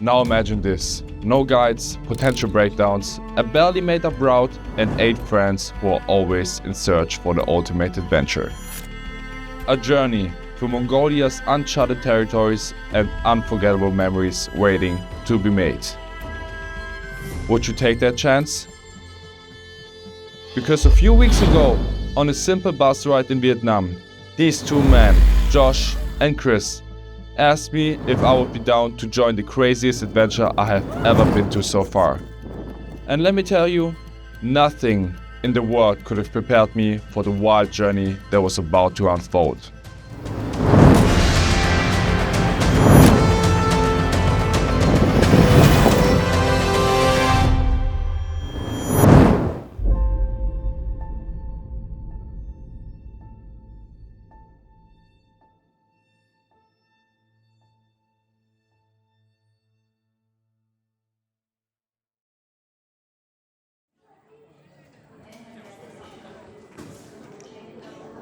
Now imagine this. No guides, potential breakdowns, a barely made up route, and 8 friends who are always in search for the ultimate adventure. A journey through Mongolia's uncharted territories and unforgettable memories waiting to be made. Would you take that chance? Because a few weeks ago, on a simple bus ride in Vietnam, these 2 men, Josh and Chris, asked me if I would be down to join the craziest adventure I have ever been to so far. And let me tell you, nothing in the world could have prepared me for the wild journey that was about to unfold.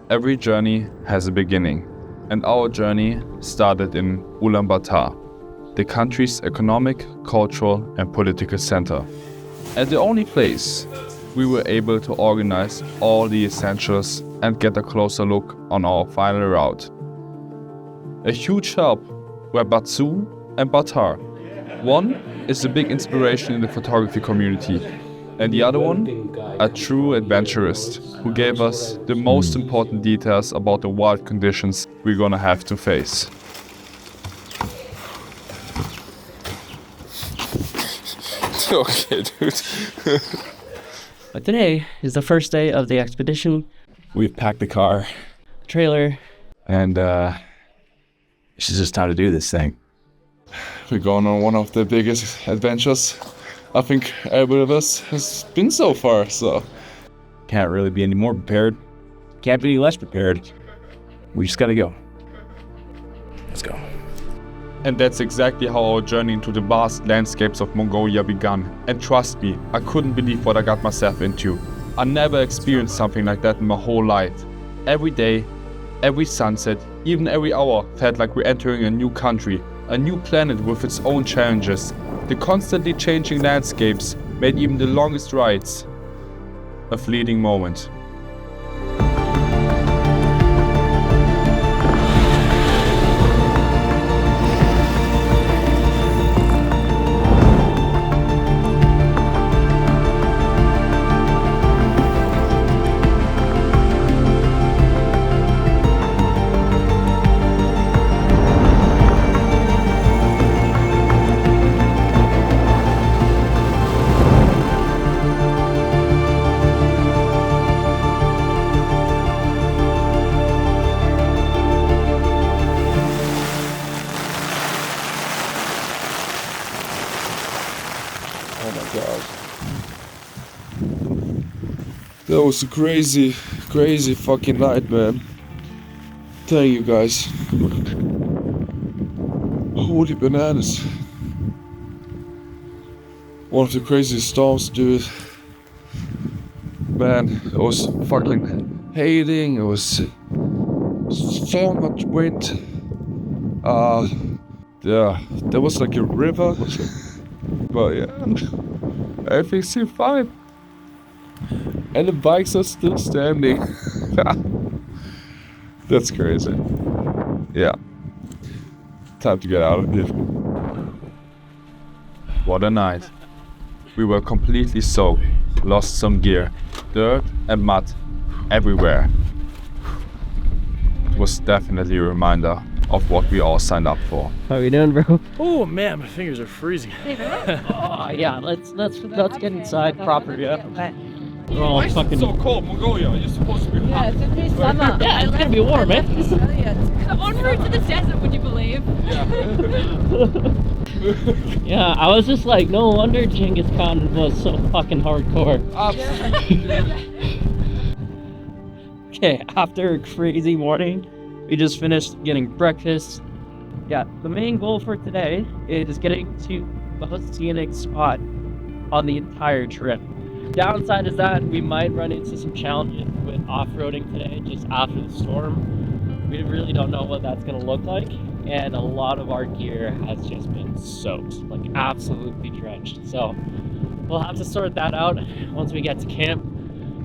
Every journey has a beginning, and our journey started in Ulaanbaatar, the country's economic, cultural and political center. And the only place we were able to organize all the essentials and get a closer look on our final route. A huge help were Batsu and Batar. One is a big inspiration in the photography community, and the other one, a true adventurist who gave us the most important details about the wild conditions we're gonna have to face. Okay, dude. But today is the first day of the expedition. We've packed the car, Trailer. and it's just time to do this thing. We're going on one of the biggest adventures I think every of us has been so far, so. Can't really be any more prepared. Can't be any less prepared. We just gotta go. Let's go. And that's exactly how our journey into the vast landscapes of Mongolia began. And trust me, I couldn't believe what I got myself into. I never experienced something like that in my whole life. Every day, every sunset, even every hour felt like we're entering a new country, a new planet with its own challenges. The constantly changing landscapes made even the longest rides a fleeting moment. Oh my god. That was a crazy fucking night, man. Thank you guys. Holy bananas. One of the craziest storms, dude. Man, it was fucking hailing, it was so much wind. Yeah, there was like a river. But yeah, everything seemed fine. And the bikes are still standing. That's crazy. Yeah. Time to get out of here. What a night. We were completely soaked, lost some gear, dirt and mud everywhere. It was definitely a reminder of what we all signed up for. How are you doing, bro? Oh man, my fingers are freezing. Oh yeah, let's get inside proper. Yeah. We're all Why is it fucking. so cold, Mongolia? You're supposed to be Yeah, hot. it's gonna be summer. Yeah, it's gonna be warm, man. En route to the desert, would you believe? Yeah, I was just like, no wonder Genghis Khan was so fucking hardcore. Okay, after a crazy morning, we just finished getting breakfast. Yeah, the main goal for today is getting to the most scenic spot on the entire trip. Downside is that we might run into some challenges with off-roading today, just after the storm. We really don't know what that's gonna look like, and a lot of our gear has just been soaked, like absolutely drenched. So we'll have to sort that out once we get to camp.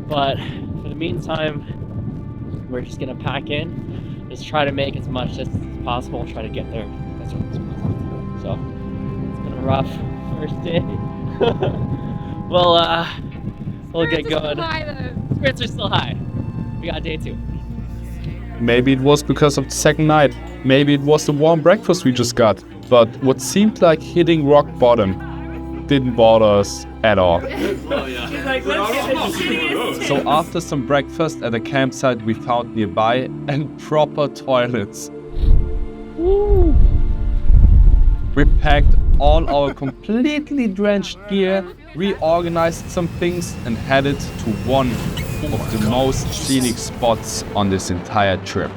But for the meantime, we're just gonna pack in, just try to make as much distance as possible, try to get there as soon as possible. So it's been a rough first day. We'll get going. Spirits are still high. We got day 2. Maybe it was because of the second night. Maybe it was the warm breakfast we just got. But what seemed like hitting rock bottom didn't bother us at all. So after some breakfast at a campsite we found nearby and proper toilets. Woo. We packed all our completely drenched gear, reorganized some things and headed to one of the most scenic spots on this entire trip.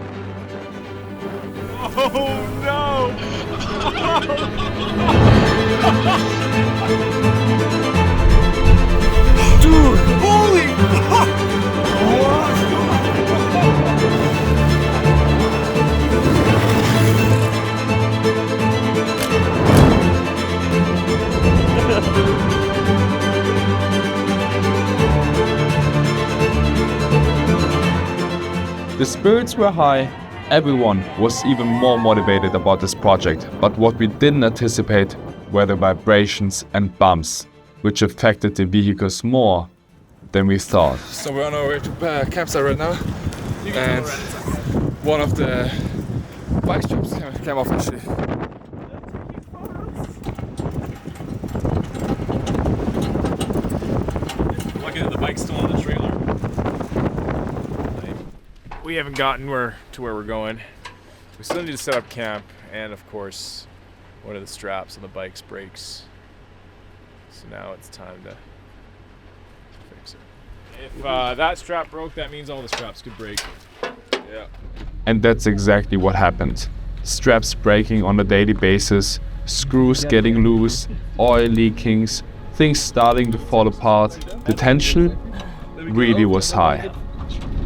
The spirits were high, everyone was even more motivated about this project, but what we didn't anticipate were the vibrations and bumps, which affected the vehicles more than we thought. So we're on our way to campsite right now, and one of the bike straps came off actually. Lucky that the bike's still on the trailer. We haven't gotten to where we're going. We still need to set up camp, and of course, one of the straps on the bike's breaks. So now it's time to fix it. If that strap broke, that means all the straps could break. Yeah. And that's exactly what happened. Straps breaking on a daily basis, screws getting loose, oil leakings, things starting to fall apart. The tension really was high.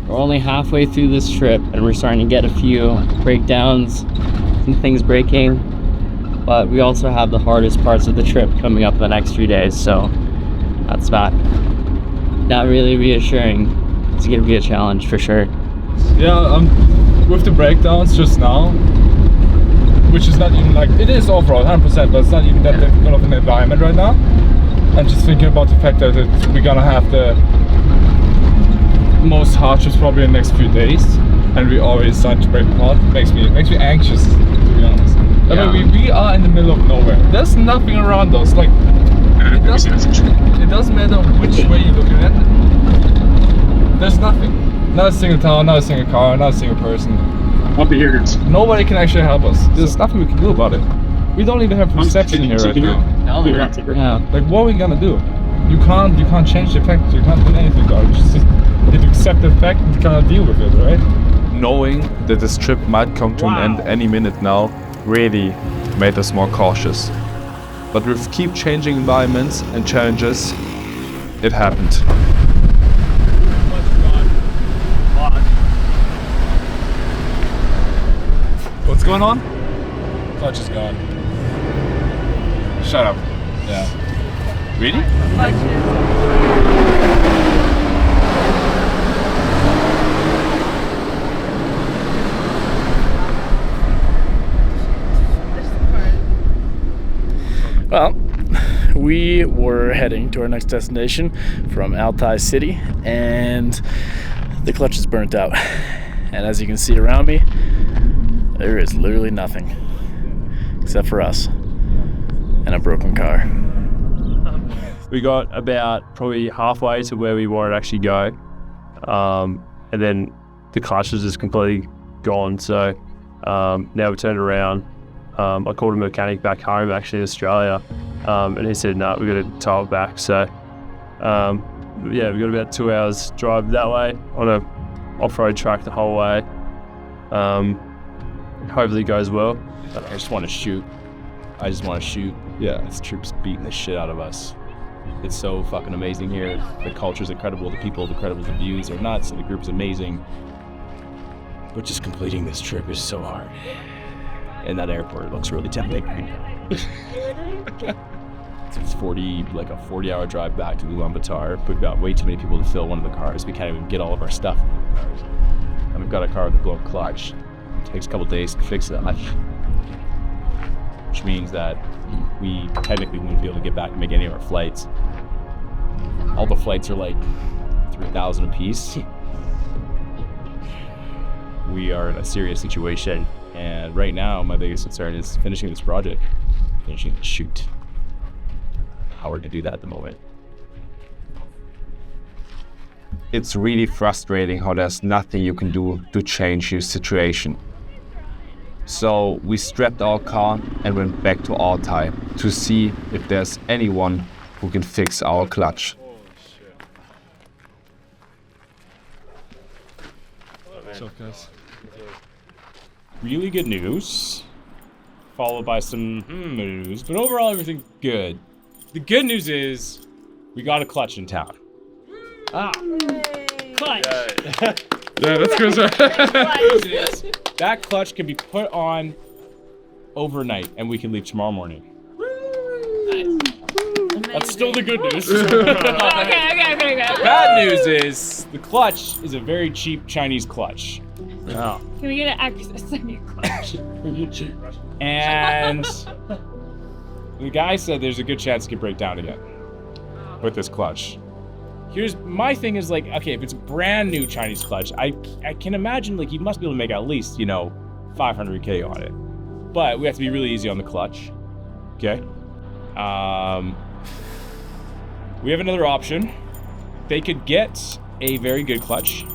We're only halfway through this trip and we're starting to get a few breakdowns and things breaking, but we also have the hardest parts of the trip coming up the next few days, so that's not really reassuring. It's gonna be a challenge for sure. Yeah, with the breakdowns just now, which is not even like, it is overall 100%, but it's not even that difficult of an environment right now. I'm just thinking about the fact that we're gonna have the most hardships probably in the next few days, and we already started to break apart. Makes me anxious, to be honest. Yeah. I mean, we are in the middle of nowhere. There's nothing around us. Like it doesn't matter which way you're looking at it. There's nothing. Not a single town, not a single car, not a single person. Nobody can actually help us. There's nothing we can do about it. We don't even have reception here right now. Yeah. Like, what are we gonna do? You can't change the fact. You can't do anything about it. Just you accept the fact and kind of deal with it, right? Knowing that this trip might come to an end any minute now really made us more cautious. But with keep changing environments and challenges, it happened. What's going on? Clutch is gone. Shut up. Yeah. Really? Well, we were heading to our next destination from Altai City, and the clutch is burnt out. And as you can see around me, there is literally nothing except for us and a broken car. We got about probably halfway to where we wanted to actually go, and then the clutch was just completely gone. So now we turned around. I called a mechanic back home, actually in Australia, and he said, no, we've got to tow it back. So yeah, we got about 2 hours drive that way on a off-road track the whole way. Hopefully it goes well. I just want to shoot. Yeah, this trip's beating the shit out of us. It's so fucking amazing here. The culture's incredible, the people are incredible, the views are nuts, and the group's amazing. But just completing this trip is so hard. in that airport. It looks really tempting. It's 40-hour drive back to Ulaanbaatar. We've got way too many people to fill one of the cars. We can't even get all of our stuff in the cars. And we've got a car with a blown clutch. It takes a couple days to fix that. Which means that we technically wouldn't be able to get back and make any of our flights. All the flights are like 3,000 apiece. We are in a serious situation, and right now my biggest concern is finishing this project, finishing the shoot. How we're gonna do that at the moment. It's really frustrating how there's nothing you can do to change your situation. So we strapped our car and went back to Altai to see if there's anyone who can fix our clutch. What's up, guys? Really good news, followed by some news, but overall everything good. The good news is we got a clutch in town. Clutch. Yeah, that's good, sir. That clutch can be put on overnight, and we can leave tomorrow morning. That's still the good news. Okay. Bad news is the clutch is a very cheap Chinese clutch. Oh. Can we get an access on your clutch? And the guy said there's a good chance it could break down again with this clutch. Here's my thing is like, okay, if it's a brand new Chinese clutch, I can imagine like you must be able to make at least, 500K on it. But we have to be really easy on the clutch. Okay? We have another option. They could get a very good clutch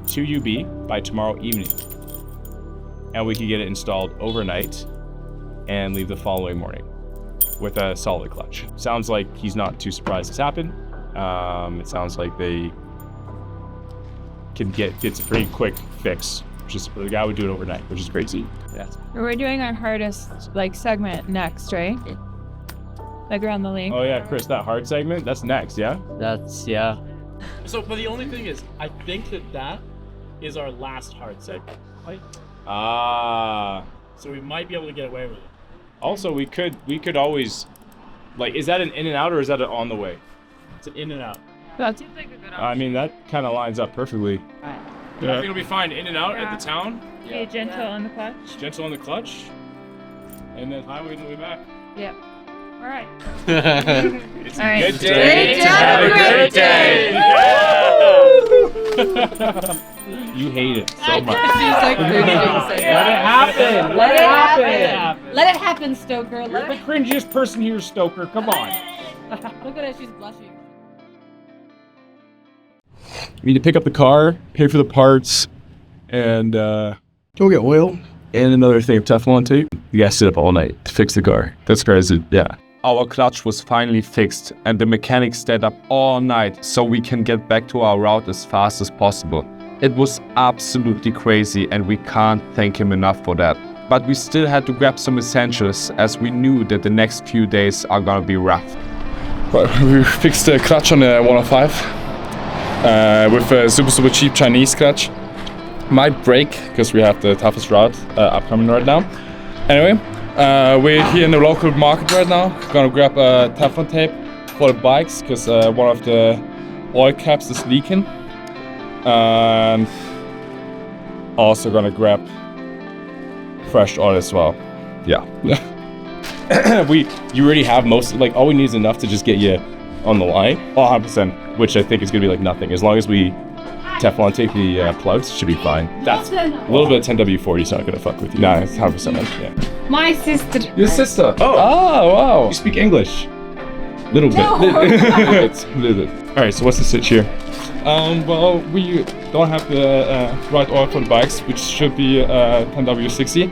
to UB by tomorrow evening. And we could get it installed overnight and leave the following morning with a solid clutch. Sounds like he's not too surprised this happened. It sounds like they can get a pretty quick fix. Just the guy would do it overnight, which is crazy. Yeah. We're doing our hardest segment next, right? Like around the lake. Oh yeah, Chris, that hard segment, that's next, yeah? Yeah. So, but the only thing is, I think that is our last hard segment. Right? So we might be able to get away with it. Also, we could always, is that an in and out or is that an on the way? It's an in and out. That seems like a good option. I mean, that kind of lines up perfectly. Right. I think it'll be fine. In and out at the town. Be gentle on the clutch. Gentle on the clutch. And then highway on the way back. Yep. All right. It's All right. a good day to have a great day. You hate it so much. Let Let it happen. Let it happen. Let it happen, Stoker. You're the cringiest person here, Stoker. Come on. Look at her. She's blushing. We need to pick up the car, pay for the parts, and go get oil. And another thing of Teflon tape. You guys sit up all night to fix the car. That's crazy. Yeah. Our clutch was finally fixed and the mechanic stayed up all night so we can get back to our route as fast as possible. It was absolutely crazy and we can't thank him enough for that. But we still had to grab some essentials as we knew that the next few days are gonna be rough. Right, we fixed the clutch on the 105 with a super cheap Chinese clutch. Might break because we have the toughest route upcoming right now. Anyway, we're here in the local market right now. Gonna grab Teflon tape for the bikes because one of the oil caps is leaking. And also gonna grab fresh oil as well. Yeah. You already have most, all we need is enough to just get you on the line. 100%, which I think is gonna be nothing. As long as we Teflon tape the plugs, should be fine. That's a little bit of 10W40 is not gonna fuck with you. Nah, it's 100%. Yeah. My sister. Your sister. Oh, wow. You speak English. Little bit. No. Little bit. All right, so what's the sitch here? Well, we don't have the right oil for the bikes, which should be 10W60.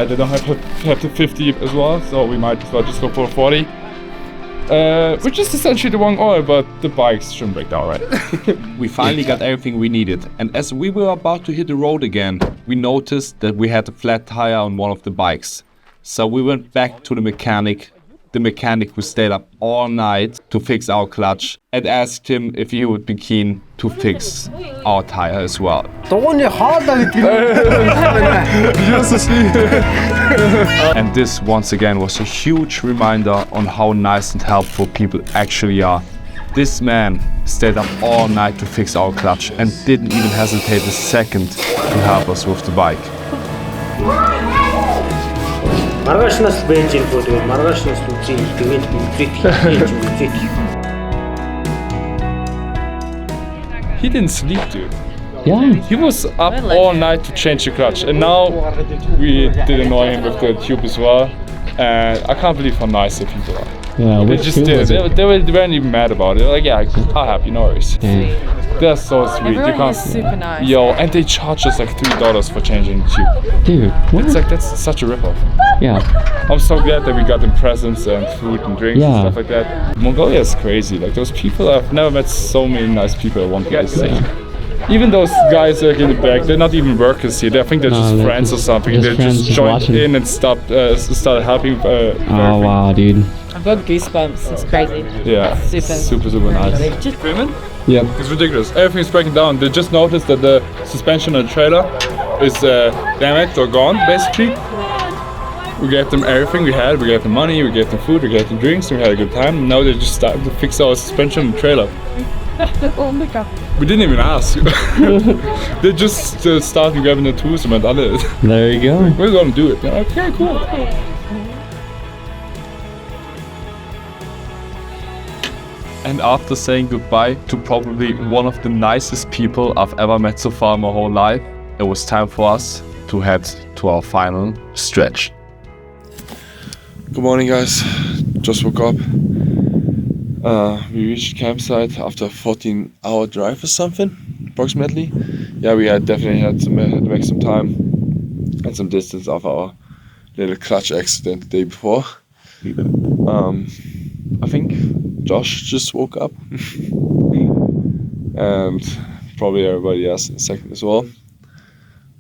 They don't have the 50 as well, so we might as well just go for 40. Which is essentially the wrong oil, but the bikes shouldn't break down, right? We finally got everything we needed, and as we were about to hit the road again, we noticed that we had a flat tire on one of the bikes. So we went back to the mechanic the mechanic who stayed up all night to fix our clutch and asked him if he would be keen to fix our tire as well. And this once again was a huge reminder on how nice and helpful people actually are. This man stayed up all night to fix our clutch and didn't even hesitate a second to help us with the bike. He didn't sleep, dude. Yeah. He was up all night to change the clutch, and now we did annoy him with the tube as well. And I can't believe how nice the people are. Yeah, They just did it. They weren't even mad about it. They're like, yeah, I'll help you, no worries. They're so sweet. Everyone is super nice. Yo, and they charge us like $3 for changing the tube. Dude, what? It's like, that's such a ripoff. Yeah. I'm so glad that we got them presents and food and drinks Yeah. and stuff like that. Mongolia is crazy. Like those people, I've never met so many nice people at one place. Even those guys like in the back, they're not even workers here. I think they're just they're friends or something. just They friends, just just joined watching. in and started helping. Oh wow, dude. I've got goosebumps. It's crazy. Yeah, Super. super nice. Women? Yep. It's ridiculous. Everything's breaking down. They just noticed that the suspension on the trailer is damaged or gone, basically. We gave them everything we had. We gave them money, we gave them food, we gave them drinks, we had a good time. Now they're just starting to fix our suspension on the trailer. Oh my god. We didn't even ask. They just started grabbing the tools and went on it. There you go. We're gonna do it. They're like, okay, cool. And after saying goodbye to probably one of the nicest people I've ever met so far in my whole life, it was time for us to head to our final stretch. Good morning, guys. Just woke up. We reached campsite after a 14-hour drive or something, approximately. Yeah, we definitely had to make some time and some distance off our little clutch accident the day before. I think Josh just woke up, and probably everybody else in a second as well.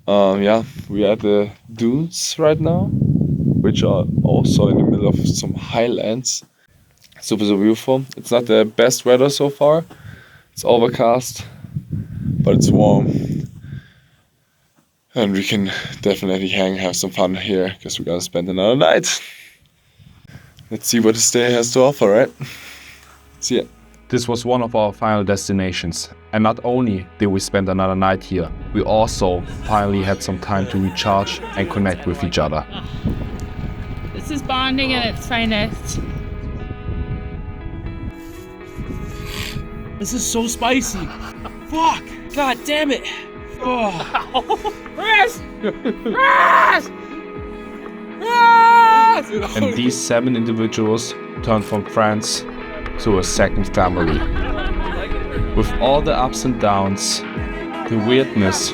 Yeah, we're at the dunes right now, which are also in the middle of some highlands. Super beautiful. It's not the best weather so far. It's overcast, but it's warm. And we can definitely have some fun here, because we're gonna spend another night. Let's see what this day has to offer, right? See ya. This was one of our final destinations, and not only did we spend another night here, we also finally had some time to recharge and connect with each other. This is bonding at its finest. This is so spicy. Fuck. God damn it. Oh. And these 7 individuals turned from friends to a second family. With all the ups and downs, the weirdness,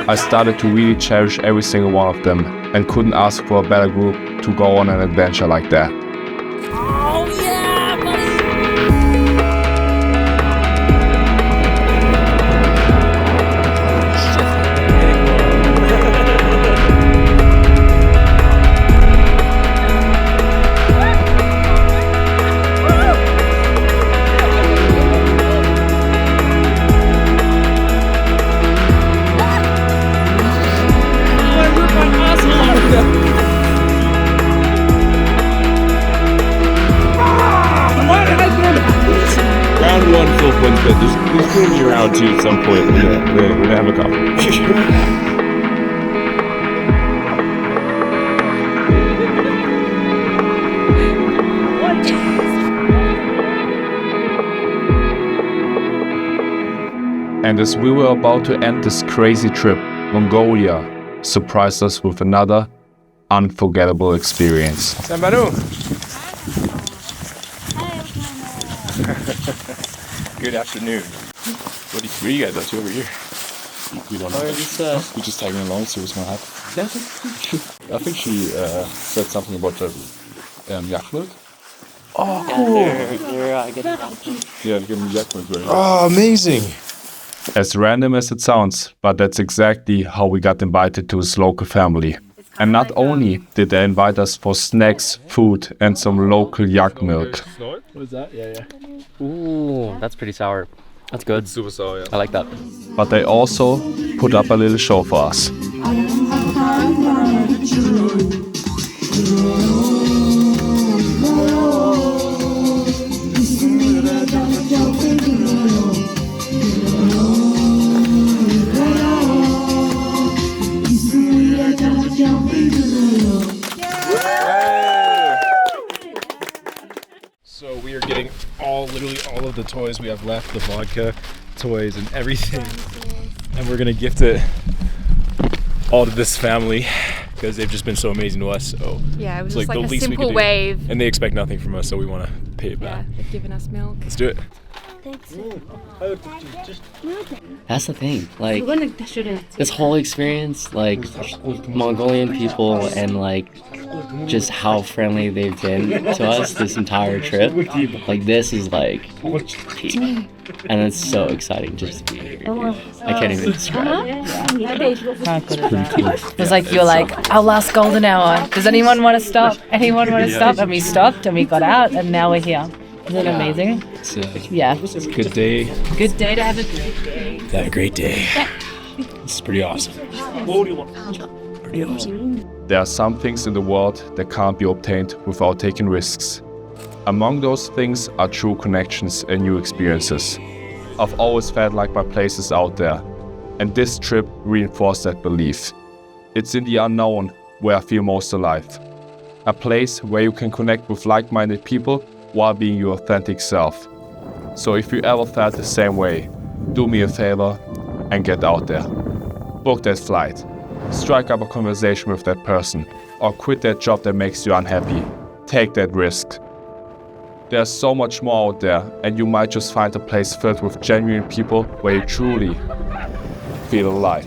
I started to really cherish every single one of them and couldn't ask for a better group to go on an adventure like that. Round 1 full wins, but there's going to be round 2 at some point. We're going to have a couple. And as we were about to end this crazy trip, Mongolia surprised us with another unforgettable experience. Good afternoon. What are you guys up to over here? We don't know. We're just tagging along, see what's gonna happen. I think she said something about the yacht look. Oh, cool. Yeah, give me yacht look very nice. Oh, amazing. As random as it sounds, but that's exactly how we got invited to his local family. And not only did they invite us for snacks, food, and some local yak milk, What is that? Yeah. Ooh, that's pretty sour. That's good. Super sour, yeah. I like that. but they also put up a little show for us. So we are getting literally all of the toys we have left, the vodka toys and everything. And we're gonna gift it all to this family because they've just been so amazing to us. So Yeah, it was it's just like the a least we simple could do. wave. And they expect nothing from us, so we want to pay it Yeah, back. they've given us milk. Let's do it. That's the thing. Like, this whole experience, like, Mongolian people and, like, just how friendly they've been to us this entire trip. Like, this is, like, peak. And it's so exciting just to be here. I can't even describe it. It was like, you're like, our last golden hour. Does anyone want to stop? Anyone want to stop? And we stopped and we got out and now we're here. Isn't it amazing? Yeah. It's a good day. Good day to have a great day. Had a great day. This is pretty awesome. Pretty awesome. There are some things in the world that can't be obtained without taking risks. Among those things are true connections and new experiences. I've always felt like my place is out there, and this trip reinforced that belief. It's in the unknown where I feel most alive. A place where you can connect with like-minded people while being your authentic self. So if you ever felt the same way, do me a favor and get out there. Book that flight, strike up a conversation with that person, or quit that job that makes you unhappy. Take that risk. There's so much more out there, and you might just find a place filled with genuine people where you truly feel alive.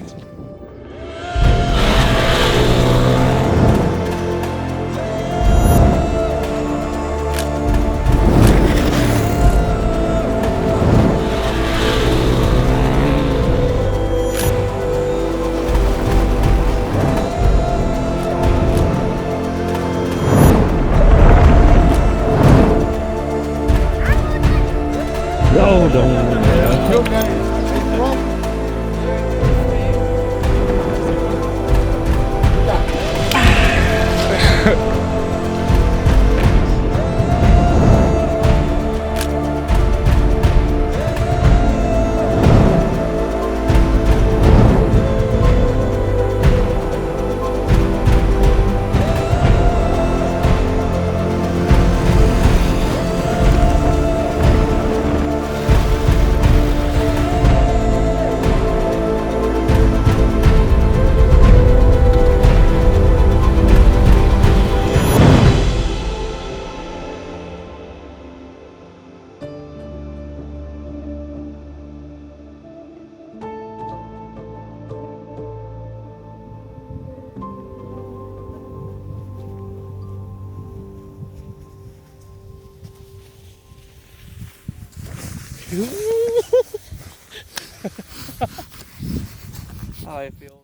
How I feel.